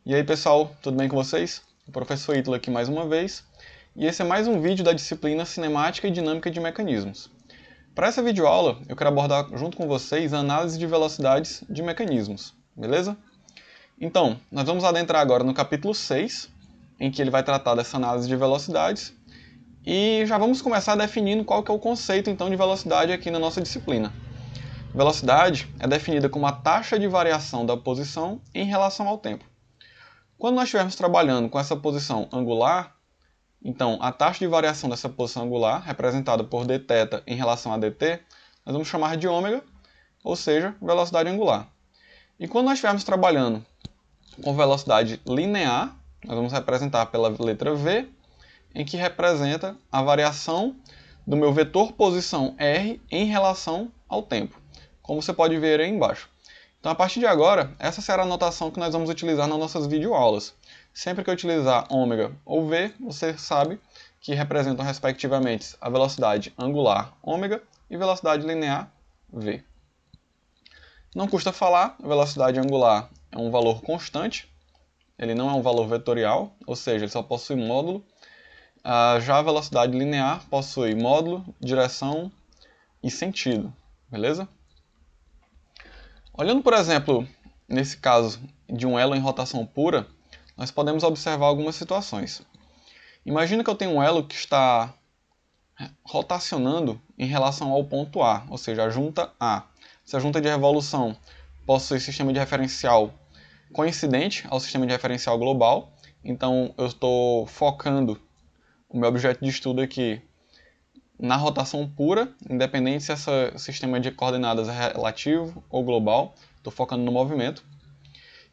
E aí pessoal, tudo bem com vocês? O professor Ítalo aqui mais uma vez, e esse é mais um vídeo da disciplina Cinemática e Dinâmica de Mecanismos. Para essa videoaula, eu quero abordar junto com vocês a análise de velocidades de mecanismos, beleza? Então, nós vamos adentrar agora no capítulo 6, em que ele vai tratar dessa análise de velocidades, e já vamos começar definindo qual que é o conceito então de velocidade aqui na nossa disciplina. Velocidade é definida como a taxa de variação da posição em relação ao tempo. Quando nós estivermos trabalhando com essa posição angular, então a taxa de variação dessa posição angular, representada por dθ em relação a dt, nós vamos chamar de ômega, ou seja, velocidade angular. E quando nós estivermos trabalhando com velocidade linear, nós vamos representar pela letra v, em que representa a variação do meu vetor posição r em relação ao tempo, como você pode ver aí embaixo. Então, a partir de agora, essa será a notação que nós vamos utilizar nas nossas videoaulas. Sempre que eu utilizar ômega ou v, você sabe que representam respectivamente a velocidade angular ômega e velocidade linear v. Não custa falar, a velocidade angular é um valor constante, ele não é um valor vetorial, ou seja, ele só possui módulo. Já a velocidade linear possui módulo, direção e sentido, beleza? Olhando, por exemplo, nesse caso de um elo em rotação pura, nós podemos observar algumas situações. Imagina que eu tenho um elo que está rotacionando em relação ao ponto A, ou seja, a junta A. Essa junta de revolução possui sistema de referencial coincidente ao sistema de referencial global, então eu estou focando o meu objeto de estudo aqui na rotação pura, independente se esse sistema de coordenadas é relativo ou global, estou focando no movimento.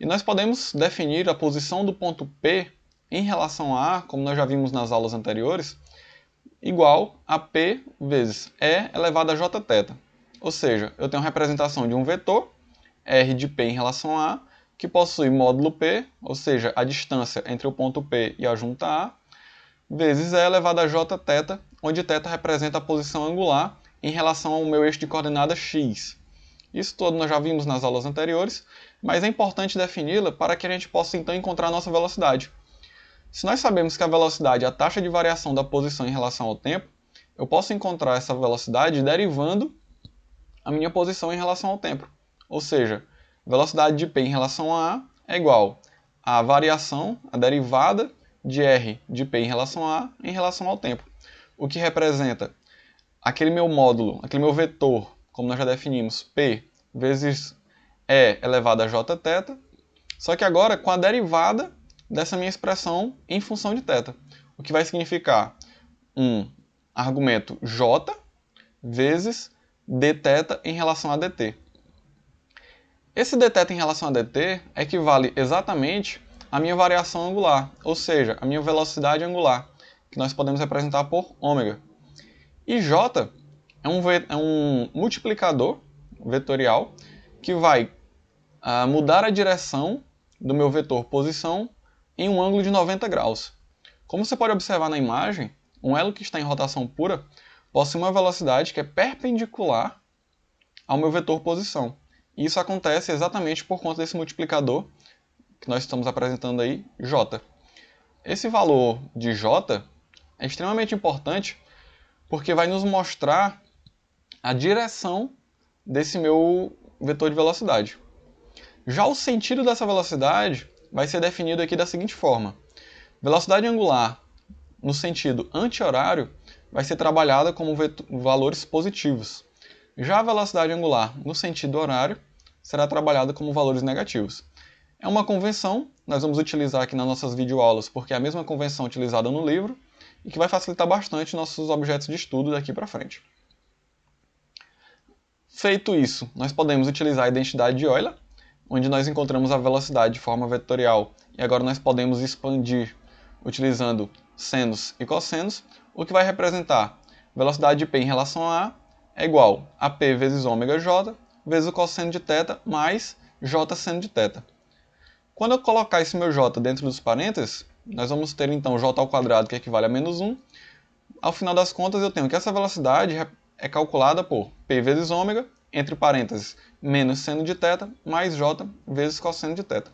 E nós podemos definir a posição do ponto P em relação a A, como nós já vimos nas aulas anteriores, igual a P vezes E elevado a Jθ. Ou seja, eu tenho a representação de um vetor, R de P em relação a A, que possui módulo P, ou seja, a distância entre o ponto P e a junta A, vezes E elevado a Jθ, onde θ representa a posição angular em relação ao meu eixo de coordenadas x. Isso tudo nós já vimos nas aulas anteriores, mas é importante defini-la para que a gente possa então encontrar a nossa velocidade. Se nós sabemos que a velocidade é a taxa de variação da posição em relação ao tempo, eu posso encontrar essa velocidade derivando a minha posição em relação ao tempo. Ou seja, velocidade de P em relação a A é igual à variação, a derivada de R de P em relação a A em relação ao tempo. O que representa aquele meu módulo, aquele meu vetor, como nós já definimos, P vezes E elevado a Jθ, só que agora com a derivada dessa minha expressão em função de θ, o que vai significar um argumento J vezes dθ em relação a dt. Esse dθ em relação a dt equivale exatamente à minha variação angular, ou seja, a minha velocidade angular, que nós podemos representar por ômega. E J é um multiplicador vetorial que vai mudar a direção do meu vetor posição em um ângulo de 90 graus. Como você pode observar na imagem, um elo que está em rotação pura possui uma velocidade que é perpendicular ao meu vetor posição. E isso acontece exatamente por conta desse multiplicador que nós estamos apresentando aí, J. Esse valor de J é extremamente importante porque vai nos mostrar a direção desse meu vetor de velocidade. Já o sentido dessa velocidade vai ser definido aqui da seguinte forma. Velocidade angular no sentido anti-horário vai ser trabalhada como valores positivos. Já a velocidade angular no sentido horário será trabalhada como valores negativos. É uma convenção, nós vamos utilizar aqui nas nossas videoaulas porque é a mesma convenção utilizada no livro e que vai facilitar bastante nossos objetos de estudo daqui para frente. Feito isso, nós podemos utilizar a identidade de Euler, onde nós encontramos a velocidade de forma vetorial e agora nós podemos expandir utilizando senos e cossenos, o que vai representar velocidade de P em relação a A é igual a P vezes ômega J vezes o cosseno de θ mais J seno de θ. Quando eu colocar esse meu J dentro dos parênteses, nós vamos ter então J ao quadrado, que equivale a menos 1. Ao final das contas, eu tenho que essa velocidade é calculada por P vezes ômega, entre parênteses, menos seno de θ, mais J vezes cosseno de θ.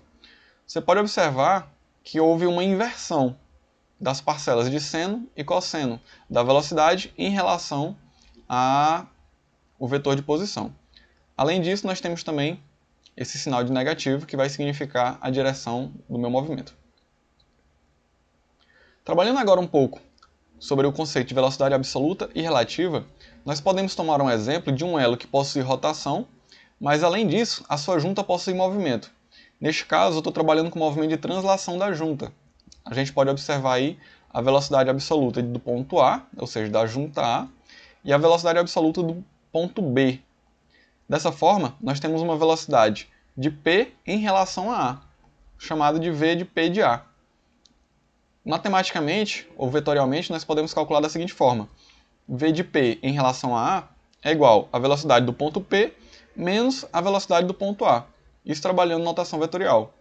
você pode observar que houve uma inversão das parcelas de seno e cosseno da velocidade em relação ao vetor de posição. Além disso, nós temos também esse sinal de negativo, que vai significar a direção do meu movimento. Trabalhando agora um pouco sobre o conceito de velocidade absoluta e relativa, nós podemos tomar um exemplo de um elo que possui rotação, mas além disso, a sua junta possui movimento. Neste caso, eu estou trabalhando com o movimento de translação da junta. A gente pode observar aí a velocidade absoluta do ponto A, ou seja, da junta A, e a velocidade absoluta do ponto B. Dessa forma, nós temos uma velocidade de P em relação a A, chamada de V de P de A. Matematicamente, ou vetorialmente, nós podemos calcular da seguinte forma. V de P em relação a A é igual à velocidade do ponto P menos a velocidade do ponto A. Isso trabalhando notação vetorial.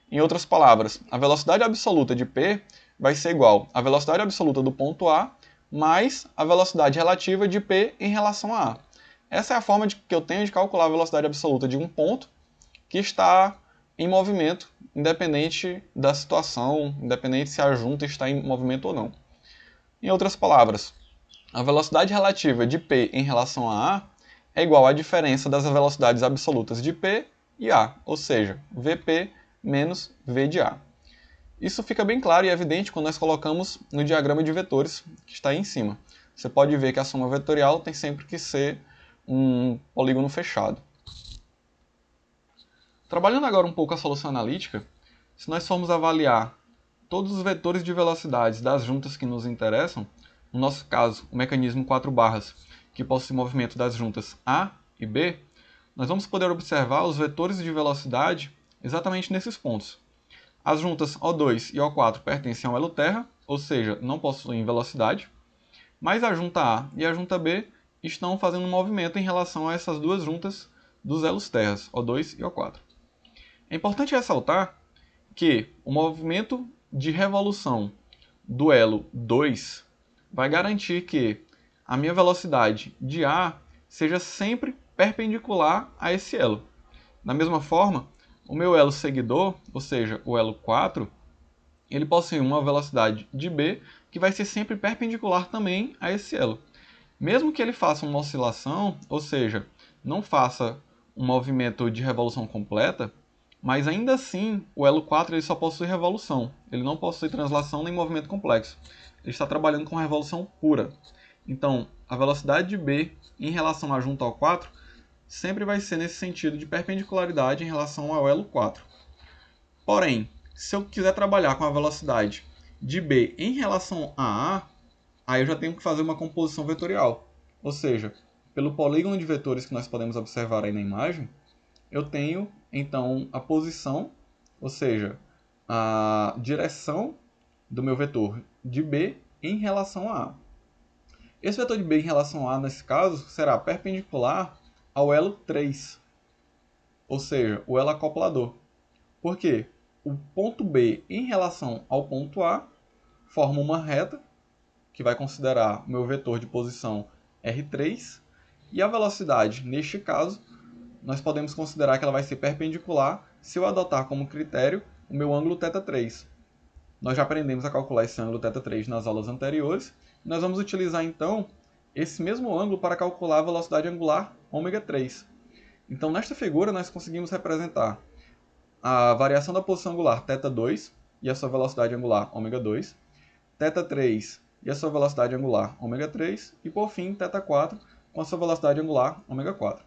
Em outras palavras, a velocidade absoluta de P vai ser igual à velocidade absoluta do ponto A mais a velocidade relativa de P em relação a A. Essa é a forma que eu tenho de calcular a velocidade absoluta de um ponto que está em movimento, independente da situação, independente se a junta está em movimento ou não. Em outras palavras, a velocidade relativa de P em relação a A é igual à diferença das velocidades absolutas de P e A, ou seja, Vp menos V de A. Isso fica bem claro e evidente quando nós colocamos no diagrama de vetores que está aí em cima. Você pode ver que a soma vetorial tem sempre que ser um polígono fechado. Trabalhando agora um pouco a solução analítica, se nós formos avaliar todos os vetores de velocidades das juntas que nos interessam, no nosso caso, o mecanismo 4 barras, que possui movimento das juntas A e B, nós vamos poder observar os vetores de velocidade exatamente nesses pontos. As juntas O2 e O4 pertencem ao elo terra, ou seja, não possuem velocidade, mas a junta A e a junta B estão fazendo um movimento em relação a essas duas juntas dos elos terras, O2 e O4. É importante ressaltar que o movimento de revolução do elo 2 vai garantir que a minha velocidade de A seja sempre perpendicular a esse elo. Da mesma forma, o meu elo seguidor, ou seja, o elo 4, ele possui uma velocidade de B que vai ser sempre perpendicular também a esse elo. Mesmo que ele faça uma oscilação, ou seja, não faça um movimento de revolução completa, mas ainda assim o elo 4 ele só possui revolução, ele não possui translação nem movimento complexo. Ele está trabalhando com revolução pura. Então, a velocidade de B em relação à junta ao 4 sempre vai ser nesse sentido de perpendicularidade em relação ao elo 4. Porém, se eu quiser trabalhar com a velocidade de B em relação a A, aí eu já tenho que fazer uma composição vetorial. Ou seja, pelo polígono de vetores que nós podemos observar aí na imagem, eu tenho então a posição, ou seja, a direção do meu vetor de B em relação a A. Esse vetor de B em relação a A, nesse caso, será perpendicular ao elo 3, ou seja, o elo acoplador. Por quê? O ponto B em relação ao ponto A forma uma reta, que vai considerar o meu vetor de posição R3, e a velocidade, neste caso, nós podemos considerar que ela vai ser perpendicular se eu adotar como critério o meu ângulo θ3. Nós já aprendemos a calcular esse ângulo θ3 nas aulas anteriores, e nós vamos utilizar então esse mesmo ângulo para calcular a velocidade angular ômega3. Então, nesta figura, nós conseguimos representar a variação da posição angular θ2 e a sua velocidade angular ômega2, θ3 e a sua velocidade angular ômega3, e por fim θ4 com a sua velocidade angular ômega4.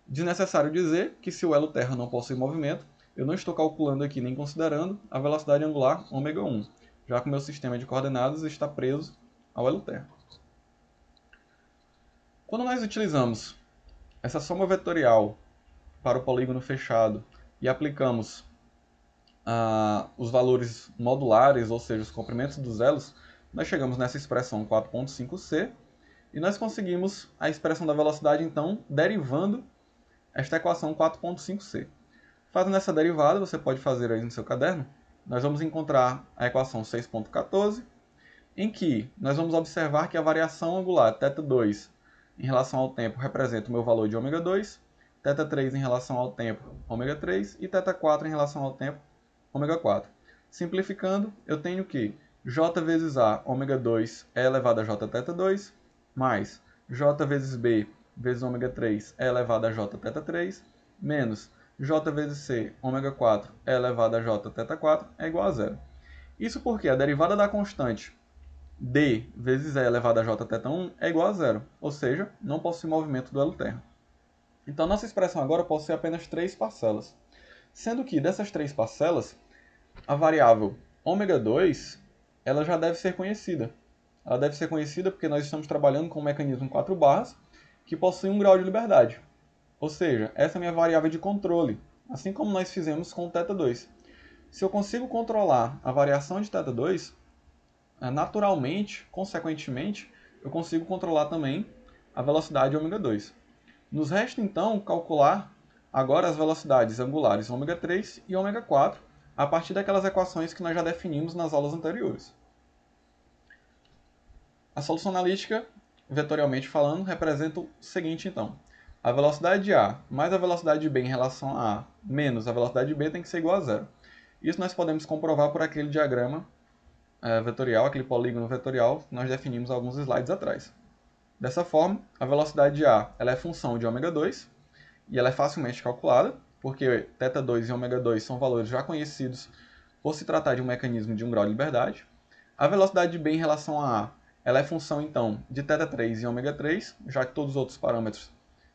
Desnecessário dizer que se o elo terra não possui movimento, eu não estou calculando aqui nem considerando a velocidade angular ômega1, já que o meu sistema de coordenadas está preso ao elo terra. Quando nós utilizamos essa soma vetorial para o polígono fechado e aplicamos os valores modulares, ou seja, os comprimentos dos elos, nós chegamos nessa expressão 4.5c e nós conseguimos a expressão da velocidade, então, derivando esta equação 4.5c. Fazendo essa derivada, você pode fazer aí no seu caderno, nós vamos encontrar a equação 6.14, em que nós vamos observar que a variação angular θ2 em relação ao tempo representa o meu valor de ômega2, θ3 em relação ao tempo ômega3 e θ4 em relação ao tempo ômega 4. Simplificando, eu tenho que j vezes a, ômega 2, e elevado a j θ 2, mais j vezes b vezes ômega 3, e elevado a j θ 3, menos j vezes c, ômega 4, e elevado a j θ 4, é igual a zero. Isso porque a derivada da constante d vezes e elevado a j θ 1 é igual a zero, ou seja, não possui movimento duelo terra. Então, nossa expressão agora possui apenas três parcelas, sendo que dessas três parcelas, a variável ômega 2 ela já deve ser conhecida. Ela deve ser conhecida porque nós estamos trabalhando com um mecanismo 4 barras que possui um grau de liberdade. Ou seja, essa é a minha variável de controle, assim como nós fizemos com o θ2. Se eu consigo controlar a variação de θ2, naturalmente, consequentemente, eu consigo controlar também a velocidade ômega 2. Nos resta então calcular agora as velocidades angulares ômega 3 e ômega 4 a partir daquelas equações que nós já definimos nas aulas anteriores. A solução analítica, vetorialmente falando, representa o seguinte então. A velocidade de A mais a velocidade de B em relação a A menos a velocidade de B tem que ser igual a zero. Isso nós podemos comprovar por aquele diagrama vetorial, aquele polígono vetorial que nós definimos alguns slides atrás. Dessa forma, a velocidade de A ela é função de ômega 2 e ela é facilmente calculada, porque θ2 e ômega 2 são valores já conhecidos por se tratar de um mecanismo de um grau de liberdade. A velocidade de B em relação a A ela é função, então, de θ3 e ômega 3, já que todos os outros parâmetros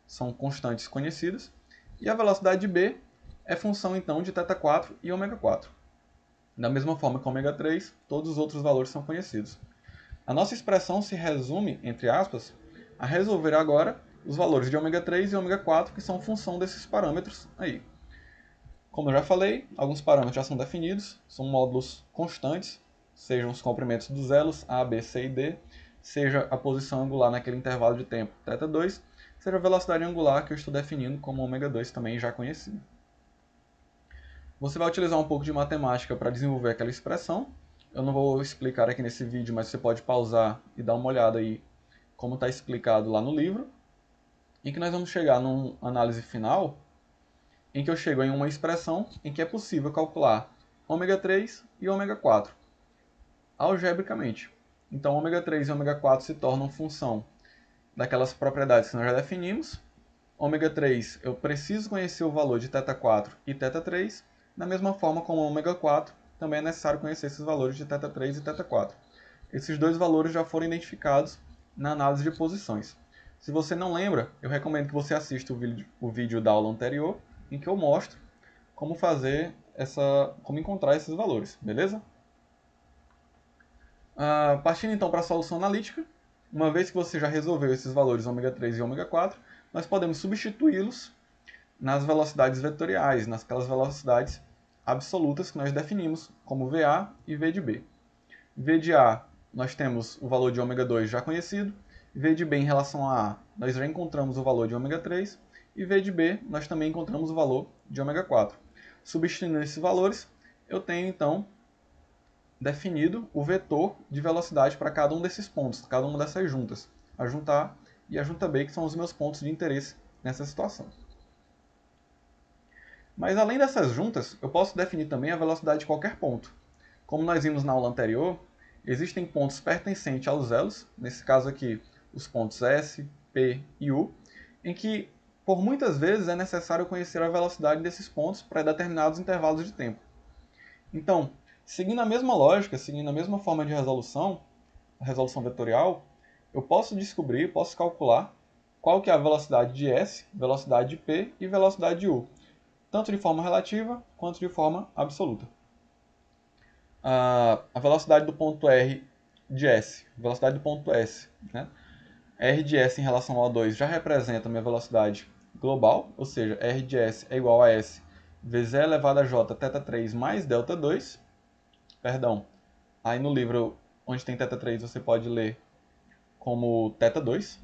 são constantes conhecidas. E a velocidade de B é função, então, de θ4 e ômega 4. Da mesma forma que ômega 3, todos os outros valores são conhecidos. A nossa expressão se resume, entre aspas, a resolver agora os valores de ômega 3 e ômega 4, que são função desses parâmetros aí. Como eu já falei, alguns parâmetros já são definidos, são módulos constantes, sejam os comprimentos dos elos A, B, C e D, seja a posição angular naquele intervalo de tempo θ2, seja a velocidade angular que eu estou definindo como ômega 2 também já conhecido. Você vai utilizar um pouco de matemática para desenvolver aquela expressão. Eu não vou explicar aqui nesse vídeo, mas você pode pausar e dar uma olhada aí como está explicado lá no livro. Em que nós vamos chegar numa análise final, em que eu chego em uma expressão em que é possível calcular ômega 3 e ômega 4 algebricamente. Então, ômega 3 e ômega 4 se tornam função daquelas propriedades que nós já definimos. Ômega 3, eu preciso conhecer o valor de θ4 e θ3, da mesma forma como ômega 4, também é necessário conhecer esses valores de θ3 e θ4. Esses dois valores já foram identificados na análise de posições. Se você não lembra, eu recomendo que você assista o vídeo da aula anterior, em que eu mostro como como encontrar esses valores, beleza? Partindo então para a solução analítica, uma vez que você já resolveu esses valores ômega 3 e ômega 4, nós podemos substituí-los nas velocidades vetoriais, naquelas velocidades absolutas que nós definimos, como VA e V de B. V de A, nós temos o valor de ômega 2 já conhecido, V de B em relação a A, nós já encontramos o valor de ômega 3, e V de B, nós também encontramos o valor de ômega 4. Substituindo esses valores, eu tenho então definido o vetor de velocidade para cada um desses pontos, cada uma dessas juntas. A junta A e a junta B, que são os meus pontos de interesse nessa situação. Mas além dessas juntas, eu posso definir também a velocidade de qualquer ponto. Como nós vimos na aula anterior, existem pontos pertencentes aos elos, nesse caso aqui os pontos S, P e U, em que por muitas vezes é necessário conhecer a velocidade desses pontos para determinados intervalos de tempo. Então, seguindo a mesma lógica, seguindo a mesma forma de resolução, a resolução vetorial, eu posso descobrir, posso calcular qual que é a velocidade de S, velocidade de P e velocidade de U, tanto de forma relativa quanto de forma absoluta. A velocidade do ponto R de S, velocidade do ponto S, né? R de S em relação ao O2 já representa a minha velocidade global, ou seja, R de S é igual a S vezes E elevado a J θ3 mais ΔT2. Perdão, aí no livro onde tem θ3 você pode ler como θ2.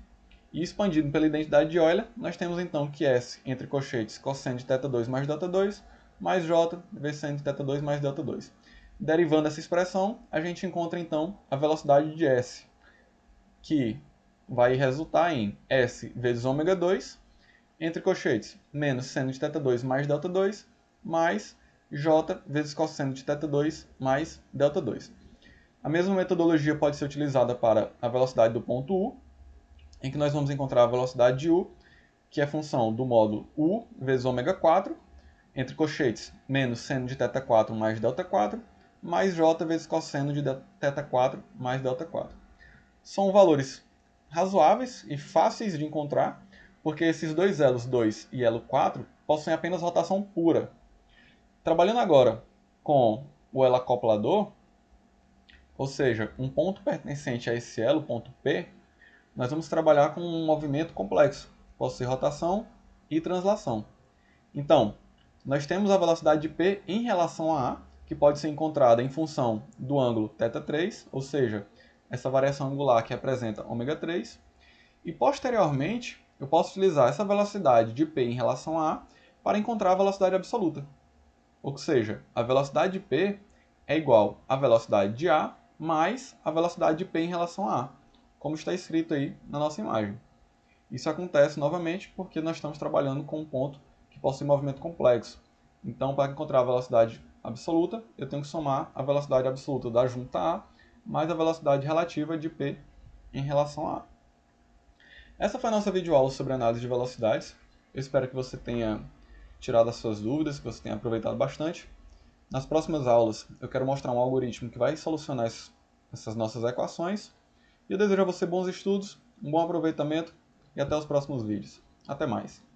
E expandido pela identidade de Euler, nós temos então que S, entre colchetes, cosseno de θ2 mais ΔT2, mais J vezes seno de θ2 mais ΔT2. Derivando essa expressão, a gente encontra então a velocidade de S, que vai resultar em S vezes ômega 2, entre colchetes, menos seno de θ2 mais ΔT2, mais j vezes cosseno de θ2 mais δ2. A mesma metodologia pode ser utilizada para a velocidade do ponto U, em que nós vamos encontrar a velocidade de U, que é função do módulo U vezes ômega 4, entre colchetes, menos seno de θ4 mais δ4, mais j vezes cosseno de θ4 mais δ4. São valores razoáveis e fáceis de encontrar, porque esses dois elos 2 e elo 4 possuem apenas rotação pura. Trabalhando agora com o elo acoplador, ou seja, um ponto pertencente a esse elo, ponto P, nós vamos trabalhar com um movimento complexo, possui rotação e translação. Então, nós temos a velocidade de P em relação a A, que pode ser encontrada em função do ângulo θ3, ou seja, essa variação angular que representa ômega 3, e posteriormente eu posso utilizar essa velocidade de P em relação a A para encontrar a velocidade absoluta. Ou seja, a velocidade de P é igual à velocidade de A mais a velocidade de P em relação a A, como está escrito aí na nossa imagem. Isso acontece novamente porque nós estamos trabalhando com um ponto que possui movimento complexo. Então, para encontrar a velocidade absoluta, eu tenho que somar a velocidade absoluta da junta A mais a velocidade relativa de P em relação a A. Essa foi a nossa videoaula sobre análise de velocidades. Eu espero que você tenha tirado as suas dúvidas, que você tenha aproveitado bastante. Nas próximas aulas, eu quero mostrar um algoritmo que vai solucionar essas nossas equações. E eu desejo a você bons estudos, um bom aproveitamento e até os próximos vídeos. Até mais!